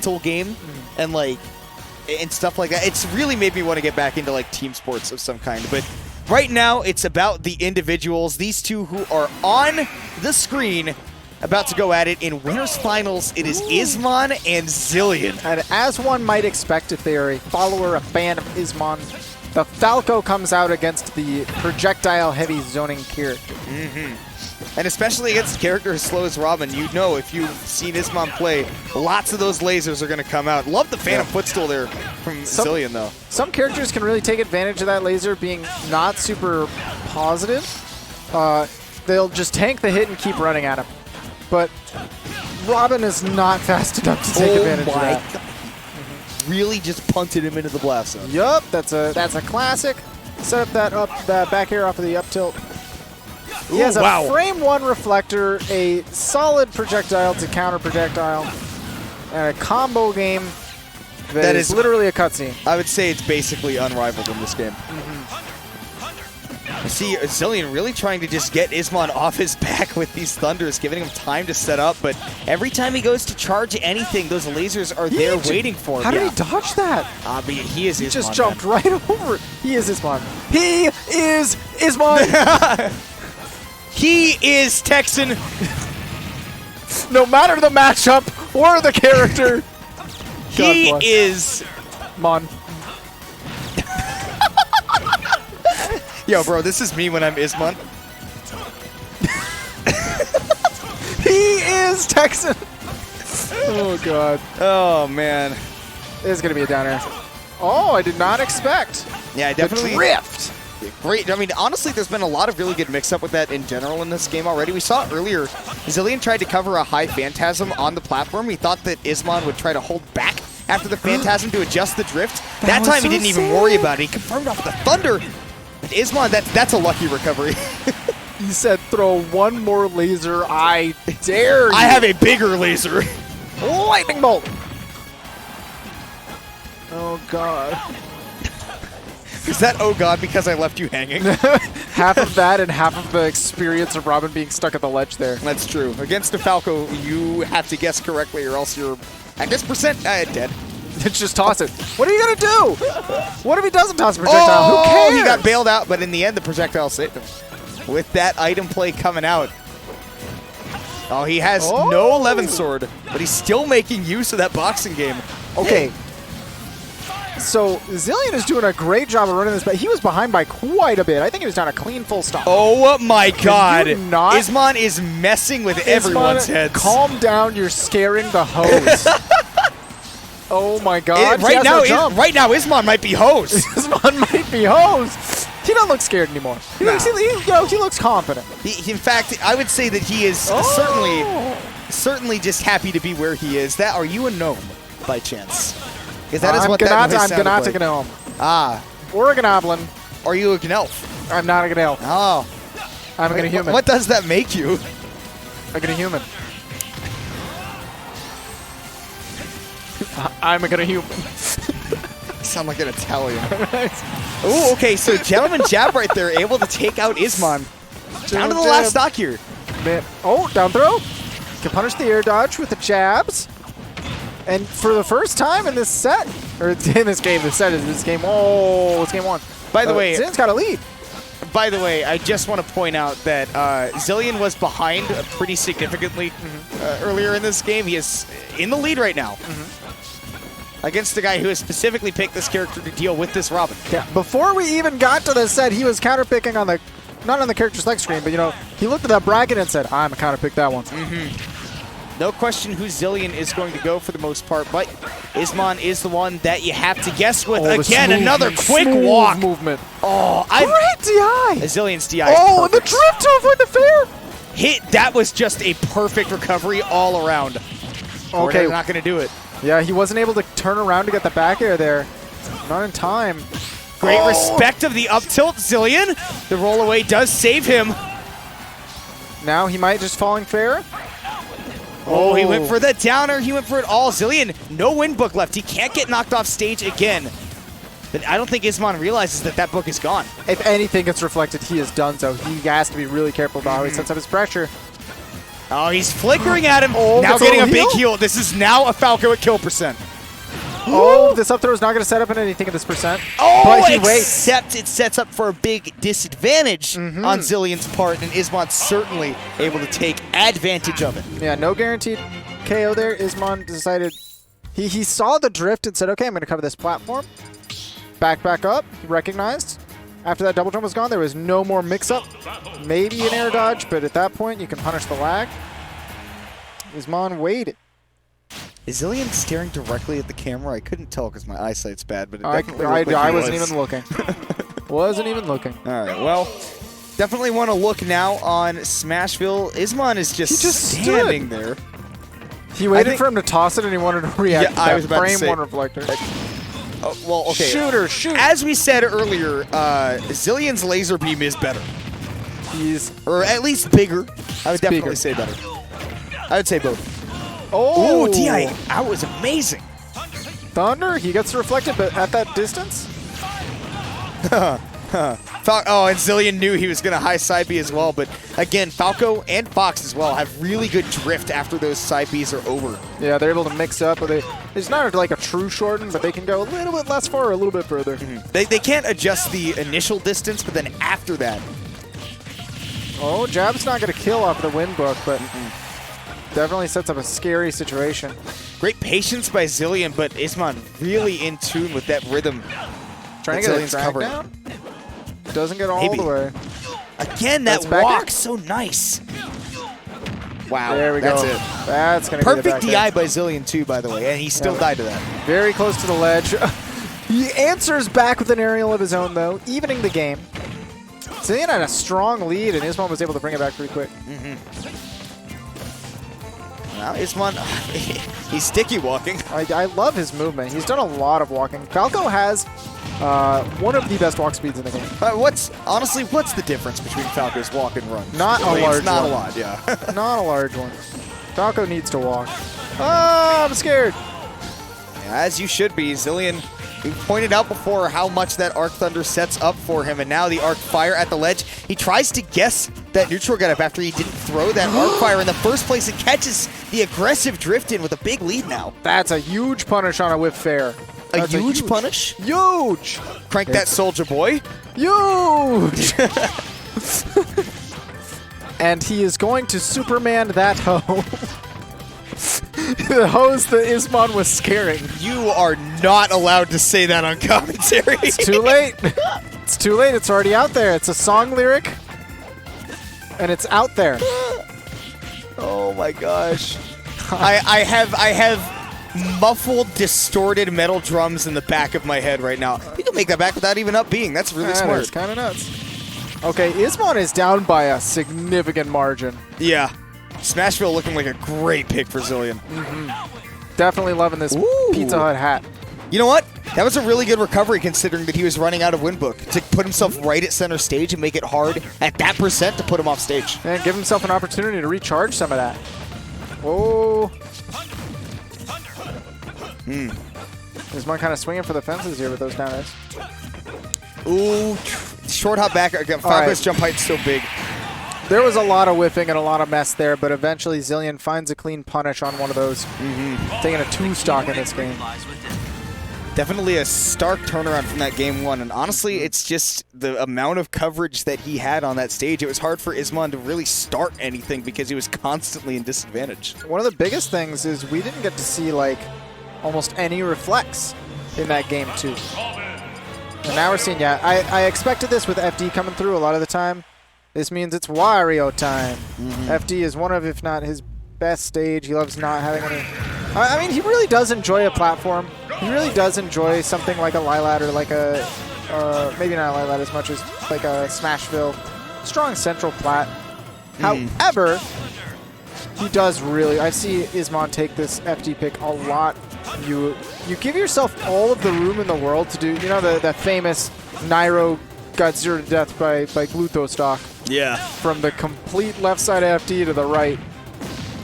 mental game and like and stuff like that. It's really made me want to get back into like team sports of some kind. But right now, it's about the individuals. These two who are on the screen about to go at it in winners finals. It is Ismon and Xillion. And as one might expect if they are a follower, a fan of Ismon, the Falco comes out against the projectile-heavy zoning character. And especially against a character as slow as Robin, you know if you've seen Ismon play, lots of those lasers are going to come out. Love the Phantom Footstool there from Xillion, though. Some characters can really take advantage of that laser being not super positive. They'll just tank the hit and keep running at him. But Robin is not fast enough to take advantage of that. Really just punted him into the blast zone. Yup, that's a classic. Set up that back air off of the up tilt. He has a frame 1 reflector, a solid projectile to counter projectile, and a combo game that is literally a cutscene. I would say it's basically unrivaled in this game. I see Xillion really trying to just get Ismon off his back with these thunders, giving him time to set up, but every time he goes to charge anything, those lasers are there waiting for him. How did he dodge that? But he is Ismon. He just jumped right over it. He is Ismon. He is Ismon! He is Texan. No matter the matchup or the character. He is Mon. Yo, bro, this is me when I'm Ismon. He is Texan. Oh, God. Oh, man. This is going to be a downer. Oh, I did not expect. Yeah, I definitely. The drift. Great. I mean, honestly, there's been a lot of really good mix-up with that in general in this game already. We saw earlier, Xillion tried to cover a high Phantasm on the platform. We thought that Ismon would try to hold back after the Phantasm to adjust the drift. That time, he didn't even worry about it. He confirmed off the Thunder. But Ismon, that's a lucky recovery. He said, throw one more laser. I dare you. I have a bigger laser. Lightning bolt. Oh, God. Is that, oh God, because I left you hanging? Half of that and half of the experience of Robin being stuck at the ledge there. That's true. Against a Falco, you have to guess correctly or else you're, at this percent, dead. Just toss it. What are you going to do? What if he doesn't toss a projectile? Who cares? He got bailed out, but in the end, the projectile saved him. With that item play coming out. Oh, he has no 11th sword, but he's still making use of that boxing game. Okay. So, Xillion is doing a great job of running this, but he was behind by quite a bit. I think he was down a clean full stop. Oh my God. Not Ismon is messing with everyone's heads. Calm down, you're scaring the hose. Oh my God. Right now, Ismon might be hose. Ismon might be hose. He doesn't look scared anymore. He looks confident. In fact, I would say that he is certainly just happy to be where he is. Are you a gnome by chance? Because that is what that noise sounded like. I'm a gnome. Ah. Or a gnoblin. Are you a gnelf? I'm not a gnelf. Oh. I'm a human. What does that make you? A human. I'm a human. You sound like an Italian. Oh, okay, so gentleman jab right there, able to take out Ismon. Down to the last stock here. Oh, down throw. Can punish the air dodge with the jabs. And for the first time in this set, or in this game, it's game 1. By the way, Xillion's got a lead. By the way, I just want to point out that Xillion was behind pretty significantly earlier in this game. He is in the lead right now against the guy who has specifically picked this character to deal with this Robin. Yeah. Before we even got to this set, he was counterpicking on the, not on the character select screen, but he looked at that bracket and said, I'm gonna counterpick that one. No question who Xillion is going to go for the most part, but Ismon is the one that you have to guess with. Again, another quick walk. Movement. Oh, great DI. Xillion's DI. Oh, and the drift to avoid the fair. That was just a perfect recovery all around. Okay. We're not going to do it. Yeah, he wasn't able to turn around to get the back air there. Not in time. Great respect of the up tilt, Xillion. The roll away does save him. Now he might just falling fair. Oh, he went for the downer. He went for it all. Xillion, no win book left. He can't get knocked off stage again. But I don't think Ismon realizes that book is gone. If anything gets reflected, he is done so. He has to be really careful about how he sets up his pressure. Oh, he's flickering at him. Oh, now that's a getting a little big heal. This is now a Falco at kill percent. Oh, this up throw is not going to set up in anything at this percent. Oh, but he waits. except it sets up for a big disadvantage on Xillion's part, and Ismon's certainly able to take advantage of it. Yeah, no guaranteed KO there. Ismon decided he saw the drift and said, okay, I'm going to cover this platform. Back up. He recognized. After that double jump was gone, there was no more mix-up. Maybe an air dodge, but at that point, you can punish the lag. Ismon waited. Is Xillion staring directly at the camera? I couldn't tell because my eyesight's bad, but it I definitely looked like he wasn't was. even looking. Wasn't even looking. All right, well, definitely want to look now on Smashville. Ismon is just standing there. He waited for him to toss it, and he wanted to react to that I was about to frame say, one reflector. Well, okay. Shoot. As we said earlier, Xillion's laser beam is better. Or at least bigger. I would definitely say better. I would say both. Oh! Ooh, DI out was amazing. Thunder, he gets reflected, but at that distance? Oh, and Xillion knew he was going to high side B as well, but again, Falco and Fox as well have really good drift after those side Bs are over. Yeah, they're able to mix up. It's not like a true shorten, but they can go a little bit less far or a little bit further. They can't adjust the initial distance, but then after that. Oh, jab's not going to kill off the wind book, but definitely sets up a scary situation. Great patience by Xillion, but Ismon really in tune with that rhythm. Trying to get a drag down? Doesn't get all the way. Again, that walk, so nice. Wow, there we go. That's it. That's going to be the perfect DI by Xillion too, by the way, and he still died to that. Very close to the ledge. He answers back with an aerial of his own, though, evening the game. Xillion had a strong lead, and Ismon was able to bring it back pretty quick. Now Ismon, he's sticky walking. I love his movement. He's done a lot of walking. Falco has one of the best walk speeds in the game. What's the difference between Falco's walk and run? Not a large one. Not a lot, yeah. Not a large one. Falco needs to walk. Oh, I'm scared. Yeah, as you should be. Xillion, we pointed out before how much that Arc Thunder sets up for him, and now the Arc Fire at the ledge. He tries to guess that neutral get up after he didn't throw that Arc Fire in the first place and catches the aggressive drift in with a big lead now. That's a huge punish on a whip fair. A huge punish? Huge! Crank that soldier boy. Huge! And he is going to Superman that hoe. The hose that Ismon was scaring. You are not allowed to say that on commentary. It's too late. It's too late. It's already out there. It's a song lyric, and it's out there. Oh my gosh. I have muffled, distorted metal drums in the back of my head right now. You can make that back without even up being. That's really smart. It's kind of nuts. Okay, Ismon is down by a significant margin. Yeah. Smashville looking like a great pick for Xillion. Definitely loving this Pizza Hut hat. You know what? That was a really good recovery considering that he was running out of Windbook. To put himself right at center stage and make it hard at that percent to put him off stage. And give himself an opportunity to recharge some of that. Oh. Ismon kind of swinging for the fences here with those down airs. Ooh, short hop back. Falco's jump height's so big. There was a lot of whiffing and a lot of mess there, but eventually Xillion finds a clean punish on one of those. Taking a 2-stock in this game. Definitely a stark turnaround from that game one, and honestly, it's just the amount of coverage that he had on that stage. It was hard for Ismon to really start anything because he was constantly in disadvantage. One of the biggest things is we didn't get to see like almost any reflex in that game too. And now we're seeing, I expected this with FD coming through a lot of the time. This means it's Wario time. FD is one of, if not his best stage. He loves not having any... I mean, he really does enjoy a platform. He really does enjoy something like a Lilat or like a... maybe not a Lilat as much as like a Smashville. Strong central plat. However, he does really... I see Ismon take this FD pick a lot. You give yourself all of the room in the world to do... You know, the famous Nairo got 0 to death by Gluto stock. Yeah. From the complete left side FD to the right,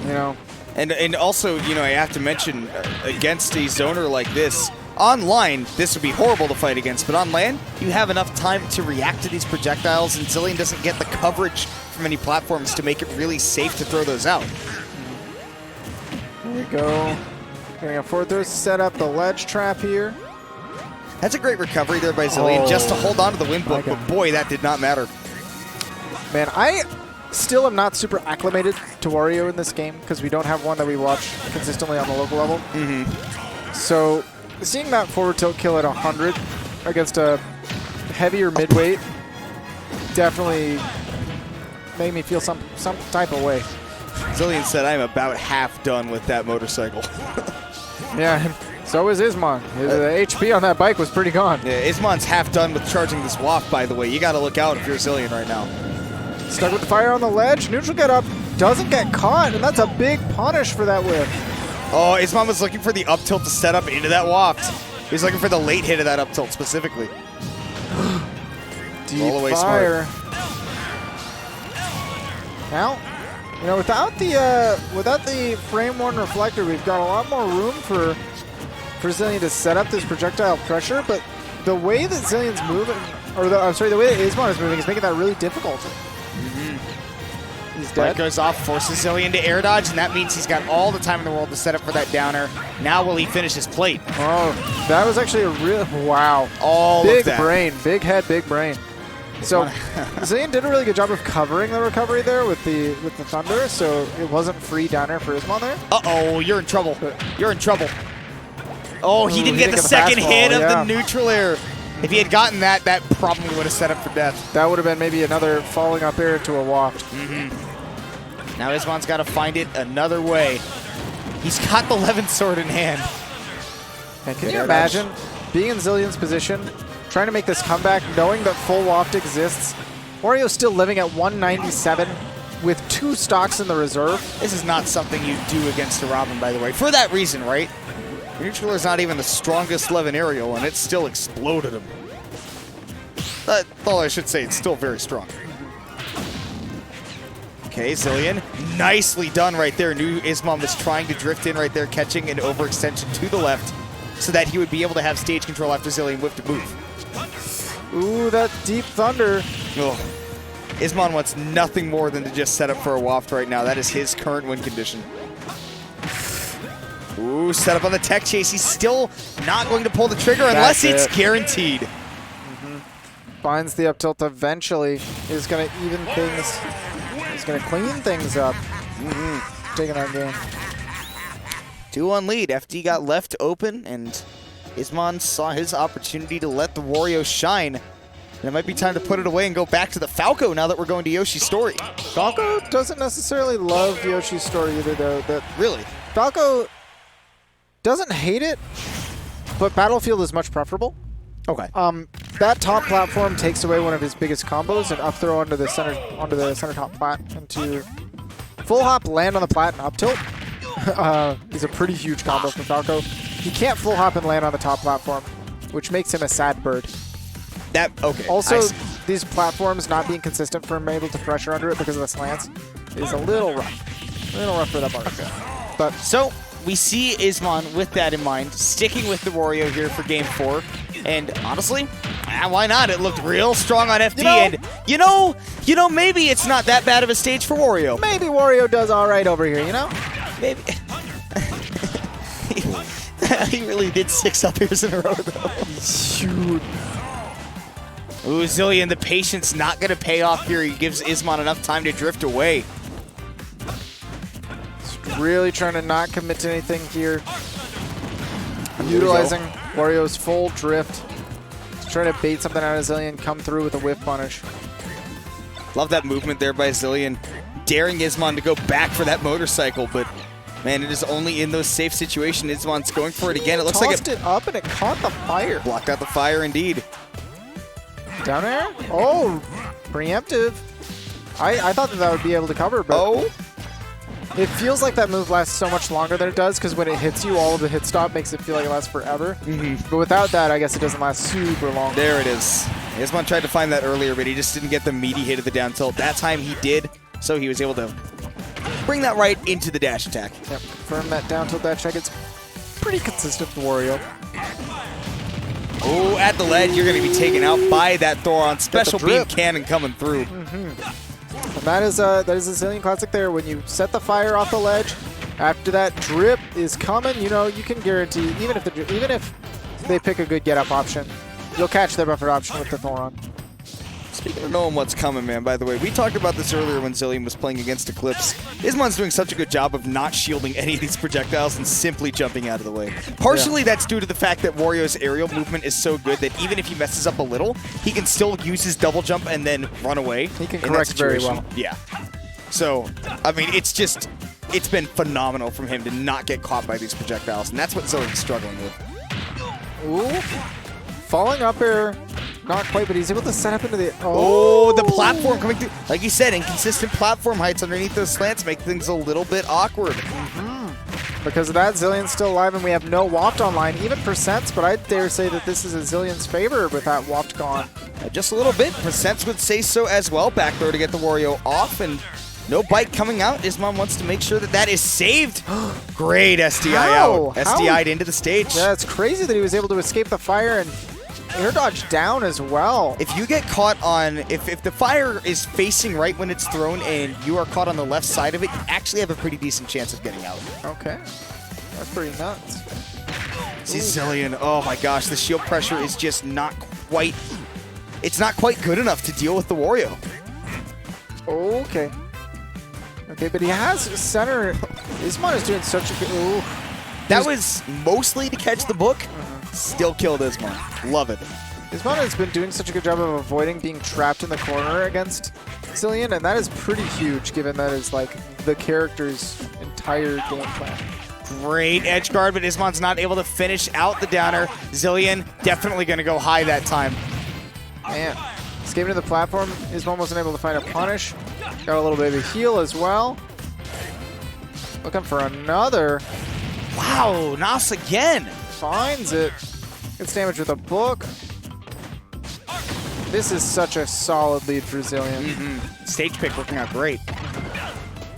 you know. And also, you know, I have to mention, against a zoner like this, online, this would be horrible to fight against, but on land, you have enough time to react to these projectiles, and Xillion doesn't get the coverage from any platforms to make it really safe to throw those out. Here we go. Getting a forward throw, set up the ledge trap here. That's a great recovery there by Xillion, just to hold on to the win book, but boy, that did not matter. Man, I still am not super acclimated to Wario in this game because we don't have one that we watch consistently on the local level. So seeing that forward tilt kill at 100 against a heavier midweight definitely made me feel some type of way. Xillion said, I'm about half done with that motorcycle. Yeah, so is Ismon. His HP on that bike was pretty gone. Yeah, Ismon's half done with charging this waft, by the way. You got to look out if you're Xillion right now. Stuck with the fire on the ledge. Neutral get up. Doesn't get caught, and that's a big punish for that whip. Oh, Ismon was looking for the up tilt to set up into that waft. He was looking for the late hit of that up tilt specifically. Deep All the way fire. smart. Now, you know, without the frame one reflector, we've got a lot more room for Xillion to set up this projectile pressure. But the way that Xillion's moving, the way that Ismon is moving, is making that really difficult. He's dead. Light goes off, forces Xillion to air dodge, and that means he's got all the time in the world to set up for that downer. Now will he finish his plate? Oh, that was actually a real, wow. All big of that. brain, big head, big brain. So Xillion did a really good job of covering the recovery there with the thunder, so it wasn't free downer for Ismon there. Uh-oh, you're in trouble. You're in trouble. Oh, he didn't get the second hit of the neutral air. If he had gotten that, that probably would have set up for death. That would have been maybe another falling up air into a waft. Now Ismon's got to find it another way. He's got the 11th sword in hand. And can you imagine being in Xillion's position, trying to make this comeback, knowing that full waft exists? Wario's still living at 197 with 2 stocks in the reserve. This is not something you do against a Robin, by the way. For that reason, right? Neutral is not even the strongest 11 aerial, and it still exploded him. That's all I should say. It's still very strong. Okay, Xillion. Nicely done right there. Knew Ismon was trying to drift in right there, catching an overextension to the left so that he would be able to have stage control after Xillion whipped a move. Ooh, that deep thunder. Oh. Ismon wants nothing more than to just set up for a waft right now. That is his current win condition. Ooh, set up on the tech chase. He's still not going to pull the trigger unless it's guaranteed. Finds the up tilt eventually. Is going to even things. He's going to clean things up. Taking that game. 2-1 lead. FD got left open, and Ismon saw his opportunity to let the Wario shine. And it might be time to put it away and go back to the Falco now that we're going to Yoshi's story. Falco doesn't necessarily love Yoshi's story either, though. Really? Falco doesn't hate it, but Battlefield is much preferable. Okay. That top platform takes away one of his biggest combos, and up throw onto the center top plat into full hop, land on the plat, and up tilt is a pretty huge combo for Falco. He can't full hop and land on the top platform, which makes him a sad bird. Okay. Also, these platforms not being consistent for him able to pressure under it because of the slants is a little rough. A little rough for that part. Okay. But so we see Ismon with that in mind, sticking with the Wario here for Game 4. And honestly, why not? It looked real strong on FD. And you know, maybe it's not that bad of a stage for Wario. Maybe Wario does all right over here, you know? Maybe. He really did 6 up airs in a row, though. Shoot. Ooh, Xillion, the patience not going to pay off here. He gives Ismon enough time to drift away. Really trying to not commit to anything here. Utilizing Wario's full drift to try to bait something out of Xillion, come through with a whiff punish. Love that movement there by Xillion, daring Ismon to go back for that motorcycle, but man, it is only in those safe situations. Ismon's going for it again. It looks like it up and it caught the fire. Blocked out the fire indeed. Down air? Oh, preemptive. I thought that would be able to cover, but it feels like that move lasts so much longer than it does because when it hits you, all of the hit stop makes it feel like it lasts forever. But without that, I guess it doesn't last super long. There it is. Ismon tried to find that earlier, but he just didn't get the meaty hit of the down tilt. That time he did, so he was able to bring that right into the dash attack. Yep, confirm that down tilt dash attack. It's pretty consistent with Wario. Oh, at the ledge, you're going to be taken out by that Thoron. Special beam cannon coming through. And that is a Xillion classic there. When you set the fire off the ledge, after that drip is coming, you know, you can guarantee, even if they pick a good get-up option, you'll catch their buffered option with the Thoron. Speaking of knowing what's coming, man, by the way, we talked about this earlier when Xillion was playing against Eclipse. Ismon's doing such a good job of not shielding any of these projectiles and simply jumping out of the way. Partially that's due to the fact that Wario's aerial movement is so good that even if he messes up a little, he can still use his double jump and then run away. He can correct very well. Yeah. So, I mean, it's been phenomenal from him to not get caught by these projectiles, and that's what Xillion's struggling with. Ooh. Falling up air. Not quite, but he's able to set up into the... Oh, the platform coming through. Like you said, inconsistent platform heights underneath those slants make things a little bit awkward. Because of that, Xillion's still alive, and we have no Waft online, even percents, but I dare say that this is in Xillion's favor with that Waft gone. Just a little bit. Percents would say so as well. Back throw to get the Wario off, and no bite coming out. Ismon wants to make sure that that is saved. Great SDI out. SDI'd into the stage. Yeah, it's crazy that he was able to escape the fire and air dodge down as well. If you get caught on, if the fire is facing right when it's thrown and you are caught on the left side of it, you actually have a pretty decent chance of getting out. Okay. That's pretty nuts. See Xillion, oh my gosh, the shield pressure is just not quite, it's not quite good enough to deal with the Wario. Okay. Okay, but he has center. Ismon is doing such a good, ooh. That was mostly to catch the book. Still killed Ismon. Love it. Ismon has been doing such a good job of avoiding being trapped in the corner against Xillion, and that is pretty huge given that is like the character's entire game plan. Great edge guard, but Ismon's not able to finish out the downer. Xillion definitely going to go high that time. Man, escaping to the platform, Ismon wasn't able to find a punish. Got a little bit of a heal as well. Looking for another. Wow, Nas again. Finds it. Gets damage with a book. This is such a solid lead for Xillion. Stage pick working out great.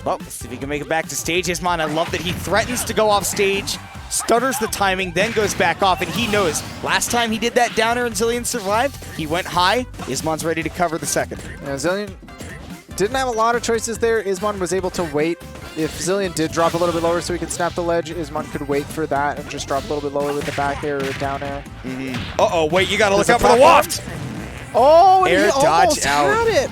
Well, let's see if he can make it back to stage. Ismon, I love that he threatens to go off stage, stutters the timing, then goes back off, and he knows last time he did that downer and Xillion survived, he went high. Ismon's ready to cover the second. Yeah, Xillion didn't have a lot of choices there. Ismon was able to wait. If Xillion did drop a little bit lower so he could snap the ledge, Ismon could wait for that and just drop a little bit lower with the back air or the down air. Uh-oh, wait, you gotta look out for the waft! Oh, and air he dodge almost out. had it!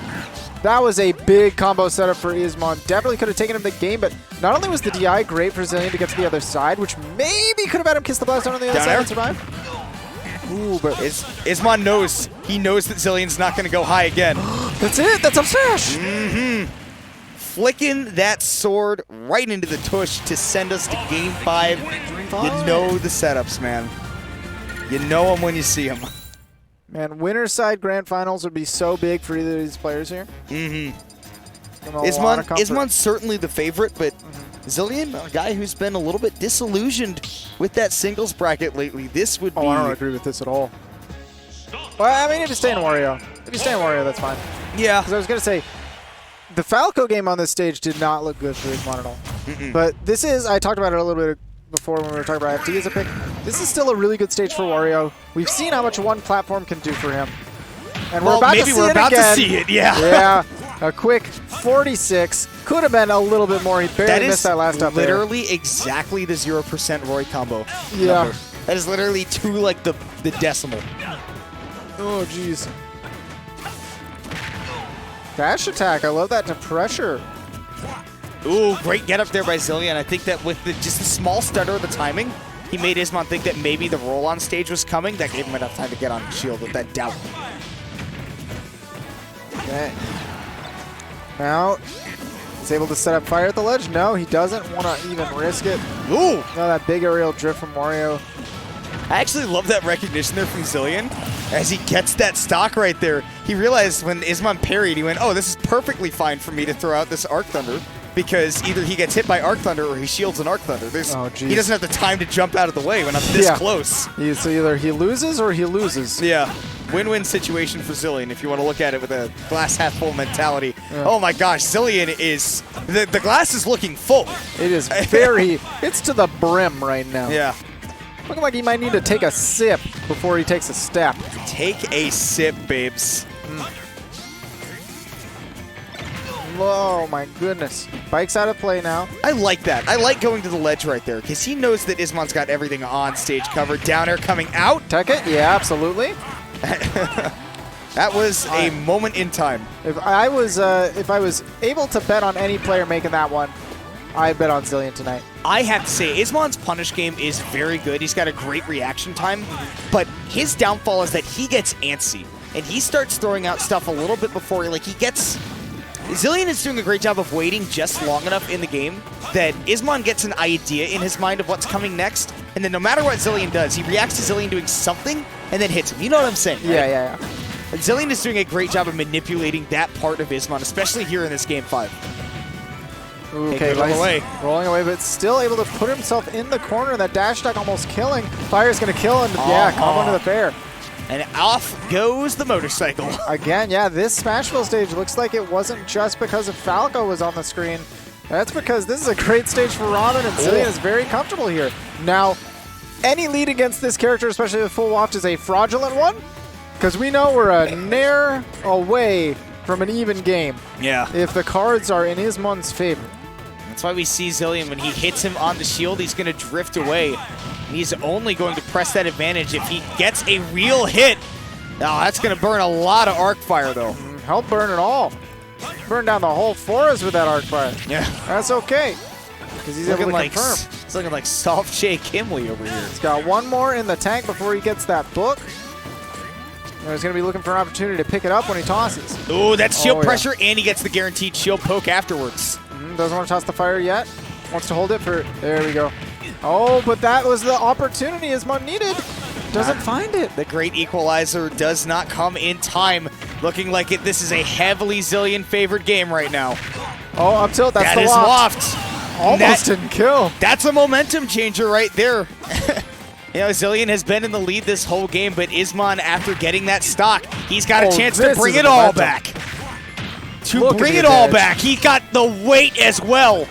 That was a big combo setup for Ismon. Definitely could have taken him the game, but not only was the DI great for Xillion to get to the other side, which maybe could have had him kiss the blast on the other side and survive. Ooh, but Ismon knows. He knows that Xillion's not gonna go high again. That's it! That's up smash! Flicking that sword right into the tush to send us to Game 5. You know the setups, man. You know them when you see them. Man, winner's side grand finals would be so big for either of these players here. Ismon's certainly the favorite, but Xillion, a guy who's been a little bit disillusioned with that singles bracket lately. This would be... I don't agree with this at all. Well, I mean, if you stay in Wario. If you stay in Wario, that's fine. Yeah. Because I was going to say, the Falco game on this stage did not look good for Ismon at all. But this is, I talked about it a little bit before when we were talking about FD as a pick. This is still a really good stage for Wario. We've seen how much one platform can do for him. And we're about to see it again. Yeah, a quick 46. Could have been a little bit more. He barely missed that last up there. Literally exactly the 0% Roy combo. Yeah. Number. That is literally to like the decimal. Oh, jeez. Dash attack. I love that to pressure. Ooh, great get up there by Xillion. I think that with just the small stutter of the timing, he made Ismon think that maybe the roll on stage was coming. That gave him enough time to get on shield with that doubt. Okay. Now, he's able to set up fire at the ledge. No, he doesn't want to even risk it. Ooh! No, that big aerial drift from Wario. I actually love that recognition there from Xillion. As he gets that stock right there, he realized when Ismon parried, he went, oh, this is perfectly fine for me to throw out this Arc Thunder, because either he gets hit by Arc Thunder or he shields an Arc Thunder. He doesn't have the time to jump out of the way when I'm this close. So either he loses or he loses. Yeah. Win-win situation for Xillion if you want to look at it with a glass half full mentality. Yeah. Oh my gosh, Xillion is... The glass is looking full. It is very... It's to the brim right now. Yeah. Looking like he might need to take a sip before he takes a step. Take a sip, babes. Oh my goodness. Bike's out of play now. I like that. I like going to the ledge right there because he knows that Ismon's got everything on stage covered. Down air coming out. Tech it? Yeah, absolutely. That was a moment in time. If I was able to bet on any player making that one, I'd bet on Xillion tonight. I have to say, Ismon's punish game is very good. He's got a great reaction time, but his downfall is that he gets antsy, and he starts throwing out stuff a little bit before, Xillion is doing a great job of waiting just long enough in the game that Ismon gets an idea in his mind of what's coming next, and then no matter what Xillion does, he reacts to Xillion doing something and then hits him. You know what I'm saying, right? Yeah. And Xillion is doing a great job of manipulating that part of Ismon, especially here in this Game 5. Okay, rolling away, but still able to put himself in the corner. That dash attack almost killing. Fire's going to kill him. Yeah, combo into the fair. And off goes the motorcycle. Again, yeah, this Smashville stage looks like it wasn't just because of Falco was on the screen. That's because this is a great stage for Robin, and Xillion is very comfortable here. Now, any lead against this character, especially with full waft, is a fraudulent one, because we know we're a nair away from an even game. Yeah. If the cards are in Ismon's favor. That's why we see Xillion, when he hits him on the shield, he's going to drift away. He's only going to press that advantage if he gets a real hit. Now, that's going to burn a lot of arc fire, though. Help burn it all. Burn down the whole forest with that arc fire. Yeah. That's okay, because he's able to confirm. It's looking like soft Jay Kimley over here. He's got one more in the tank before he gets that book. And he's going to be looking for an opportunity to pick it up when he tosses. Ooh, that's shield pressure, and he gets the guaranteed shield poke afterwards. Doesn't want to toss the fire yet. Wants to hold it for... There we go. Oh, but that was the opportunity Ismon needed. Doesn't find it. The great equalizer does not come in time. Looking like this is a heavily Xillion-favored game right now. Oh, up tilt. That's the waft. Almost didn't kill. That's a momentum changer right there. You know, Xillion has been in the lead this whole game, but Ismon, after getting that stock, he's got a chance to bring it all back. He got the weight as well.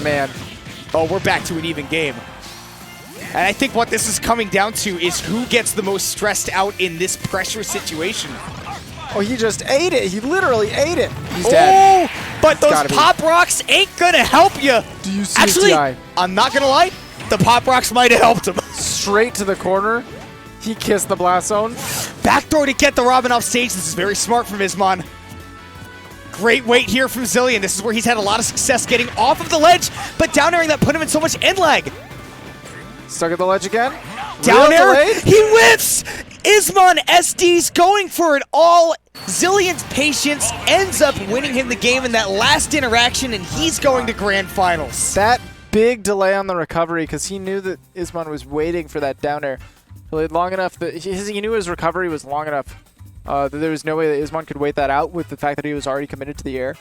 Man. Oh, we're back to an even game. And I think what this is coming down to is who gets the most stressed out in this pressure situation. Oh, he just ate it. He literally ate it. He's dead. But those pop rocks ain't going to help you. Do you see Actually, his DI? I'm not going to lie. The pop rocks might have helped him. Straight to the corner. He kissed the blast zone. Back throw to get the Robin off stage. This is very smart from Ismon. Great weight here from Xillion. This is where he's had a lot of success getting off of the ledge, but down airing that put him in so much end lag. Stuck at the ledge again. Down air, he whiffs! Ismon SD's going for it all. Xillion's patience ends up winning him the game in that last interaction, and he's going to grand finals. That big delay on the recovery, because he knew that Ismon was waiting for that down air. Played long enough that he knew his recovery was long enough. There was no way that Ismon could wait that out with the fact that he was already committed to the air.